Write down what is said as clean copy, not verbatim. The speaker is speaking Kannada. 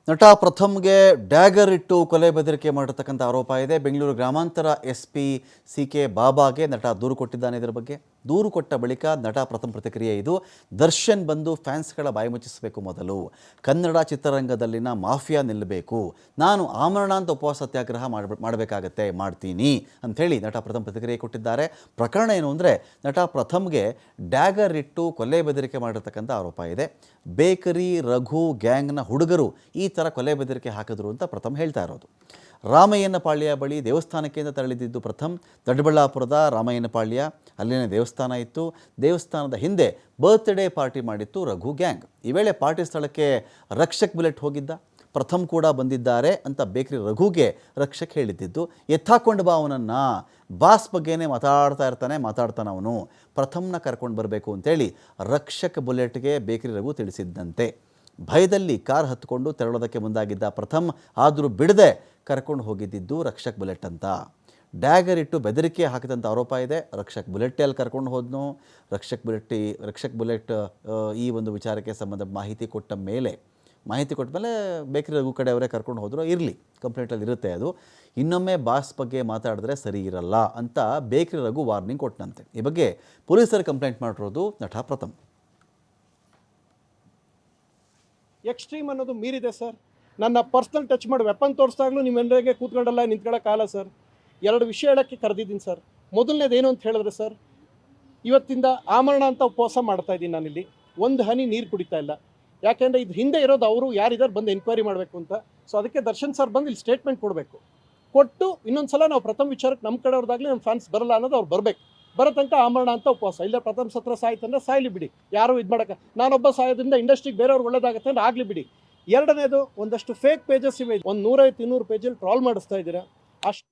ನಟ ಪ್ರಥಮ್ಗೆ ಡ್ಯಾಗರ್ ಇಟ್ಟು ಕೊಲೆ ಬೆದರಿಕೆ ಮಾಡಿರ್ತಕ್ಕಂಥ ಆರೋಪ ಇದೆ. ಬೆಂಗಳೂರು ಗ್ರಾಮಾಂತರ SP CK ಬಾಬಾಗೆ ನಟ ದೂರು ಕೊಟ್ಟಿದ್ದಾನೆ. ಇದರ ಬಗ್ಗೆ ದೂರು ಕೊಟ್ಟ ಬಳಿಕ ನಟ ಪ್ರಥಮ್ ಪ್ರತಿಕ್ರಿಯೆ ಇದು. ದರ್ಶನ್ ಬಂದು ಫ್ಯಾನ್ಸ್ಗಳ ಬಾಯಿ ಮುಚ್ಚಿಸಬೇಕು, ಮೊದಲು ಕನ್ನಡ ಚಿತ್ರರಂಗದಲ್ಲಿನ ಮಾಫಿಯಾ ನಿಲ್ಲಬೇಕು, ನಾನು ಆಮರಣಾಂತ ಉಪವಾಸ ಸತ್ಯಾಗ್ರಹ ಮಾಡಬೇಕಾಗತ್ತೆ, ಮಾಡ್ತೀನಿ ಅಂಥೇಳಿ ನಟ ಪ್ರಥಮ್ ಪ್ರತಿಕ್ರಿಯೆ ಕೊಟ್ಟಿದ್ದಾರೆ. ಪ್ರಕರಣ ಏನು ಅಂದರೆ, ನಟ ಪ್ರಥಮ್ಗೆ ಡ್ಯಾಗರ್ ಇಟ್ಟು ಕೊಲೆ ಬೆದರಿಕೆ ಮಾಡಿರ್ತಕ್ಕಂಥ ಆರೋಪ ಇದೆ. ಬೇಕರಿ ರಘು ಗ್ಯಾಂಗ್ನ ಹುಡುಗರು ಈ ಥರ ಕೊಲೆ ಬೆದರಿಕೆ ಹಾಕಿದ್ರು ಅಂತ ಪ್ರಥಮ್ ಹೇಳ್ತಾ ಇರೋದು. ರಾಮಯ್ಯನಪಾಳ್ಯ ಬಳಿ ದೇವಸ್ಥಾನಕ್ಕೆ ತೆರಳಿದ್ದು ಪ್ರಥಮ್. ದೊಡ್ಡಬಳ್ಳಾಪುರದ ರಾಮಯ್ಯನಪಾಳ್ಯ, ಅಲ್ಲಿನ ದೇವಸ್ಥಾನ ಇತ್ತು. ದೇವಸ್ಥಾನದ ಹಿಂದೆ ಬರ್ತ್ಡೇ ಪಾರ್ಟಿ ಮಾಡಿತ್ತು ರಘು ಗ್ಯಾಂಗ್. ಈ ವೇಳೆ ಪಾರ್ಟಿ ಸ್ಥಳಕ್ಕೆ ರಕ್ಷಕ್ ಬುಲೆಟ್ ಹೋಗಿದ್ದ. ಪ್ರಥಮ್ ಕೂಡ ಬಂದಿದ್ದಾರೆ ಅಂತ ಬೇಕರಿ ರಘುಗೆ ರಕ್ಷಕ್ ಹೇಳಿದ್ದು. ಎತ್ತಾಕೊಂಡು ಬಾ ಅವನನ್ನು, ಬಾಸ್ ಬಗ್ಗೆನೇ ಮಾತಾಡ್ತಾನೆ ಅವನು, ಪ್ರಥಮ್ನ ಕರ್ಕೊಂಡು ಬರಬೇಕು ಅಂತೇಳಿ ರಕ್ಷಕ್ ಬುಲೆಟ್ಗೆ ಬೇಕರಿ ರಘು ತಿಳಿಸಿದ್ದಂತೆ. ಭಯದಲ್ಲಿ ಕಾರ್ ಹತ್ಕೊಂಡು ತೆರಳೋದಕ್ಕೆ ಮುಂದಾಗಿದ್ದ ಪ್ರಥಮ್, ಆದರೂ ಬಿಡದೆ ಕರ್ಕೊಂಡು ಹೋಗಿದ್ದು ರಕ್ಷಕ್ ಬುಲೆಟ್ ಅಂತ. ಡ್ಯಾಗರ್ ಇಟ್ಟು ಬೆದರಿಕೆ ಹಾಕಿದಂಥ ಆರೋಪ ಇದೆ. ರಕ್ಷಕ್ ಬುಲೆಟ್ಟಲ್ಲಿ ಕರ್ಕೊಂಡು ಹೋದ್ನು. ರಕ್ಷಕ್ ಬುಲೆಟ್ ಈ ಒಂದು ವಿಚಾರಕ್ಕೆ ಸಂಬಂಧ ಮಾಹಿತಿ ಕೊಟ್ಟ ಮೇಲೆ ಬೇಕರಿ ರಘು ಕಡೆಯವರೇ ಕರ್ಕೊಂಡು ಹೋದ್ರು. ಇರಲಿ, ಕಂಪ್ಲೇಂಟಲ್ಲಿ ಇರುತ್ತೆ ಅದು. ಇನ್ನೊಮ್ಮೆ ಬಾಸ್ ಬಗ್ಗೆ ಮಾತಾಡಿದ್ರೆ ಸರಿ ಇರಲ್ಲ ಅಂತ ಬೇಕರಿ ರಘು ವಾರ್ನಿಂಗ್ ಕೊಟ್ಟನಂತೆ. ಈ ಬಗ್ಗೆ ಪೊಲೀಸರು ಕಂಪ್ಲೇಂಟ್ ಮಾಡಿರೋದು ನಟ ಪ್ರಥಮ್. ಎಕ್ಸ್ಟ್ರೀಮ್ ಅನ್ನೋದು ಮೀರಿದೆ ಸರ್. ನನ್ನ ಪರ್ಸ್ನಲ್ ಟಚ್ ಮಾಡಿ ವೆಪನ್ ತೋರಿಸ್ದಾಗಲೂ ನಿಮ್ಮೆಲ್ಲರಿಗೆ ಕೂತ್ಕೊಂಡಲ್ಲ ನಿಂತ್ಕೊಳ್ಳೋಕ್ಕಾಗಲ್ಲ ಸರ್. ಎರಡು ವಿಷಯ ಹೇಳೋಕ್ಕೆ ಕರೆದಿದ್ದೀನಿ ಸರ್. ಮೊದಲನೇದೇನು ಅಂತ ಹೇಳಿದ್ರೆ ಸರ್, ಇವತ್ತಿಂದ ಆಮರಣ ಅಂತ ಉಪವಾಸ ಮಾಡ್ತಾ ಇದ್ದೀನಿ ನಾನಿಲ್ಲಿ. ಒಂದು ಹನಿ ನೀರು ಕುಡಿತಾ ಇಲ್ಲ. ಯಾಕೆಂದರೆ ಇದು ಹಿಂದೆ ಇರೋದು ಅವರು ಯಾರಿದ್ದಾರೆ ಬಂದು ಎನ್ಕ್ವೈರಿ ಮಾಡಬೇಕು ಅಂತ. ಸೊ ಅದಕ್ಕೆ ದರ್ಶನ್ ಸರ್ ಬಂದು ಇಲ್ಲಿ ಸ್ಟೇಟ್ಮೆಂಟ್ ಕೊಟ್ಟು ಇನ್ನೊಂದು ಸಲ ನಾವು ಪ್ರಥಮ ವಿಚಾರಕ್ಕೆ ನಮ್ಮ ಕಡೆಯವ್ರದಾಗಲಿ ನಮ್ಮ ಫ್ಯಾನ್ಸ್ ಬರಲ್ಲ ಅನ್ನೋದು ಅವ್ರು ಬರಬೇಕು. ಬರೋ ತನಕ ಆಮರಣ ಅಂತ ಉಪವಾಸ. ಇಲ್ಲ ಪ್ರಥಮ ಸತ್ರ ಸಾಯ್ತಂದ್ರೆ ಸಾಯ್ಲಿ ಬಿಡಿ, ಯಾರು ಇದು ಮಾಡೋಕ್ಕೆ. ನಾನೊಬ್ಬ ಸಾಯೋದ್ರಿಂದ ಇಂಡಸ್ಟ್ರಿಗೆ ಬೇರೆಯವ್ರಿಗೆ ಒಳ್ಳೇದಾಗುತ್ತೆ ಅಂದ್ರೆ ಆಗಲಿ ಬಿಡಿ. ಎರಡನೇದು, ಒಂದಷ್ಟು ಫೇಕ್ ಪೇಜಸ್ ಇವೆ. ಒಂದು 150-200 ಪೇಜಲ್ಲಿ ಟ್ರಾಲ್ ಮಾಡಿಸ್ತಾ ಇದ್ದೀರಾ. ಅಷ್ಟು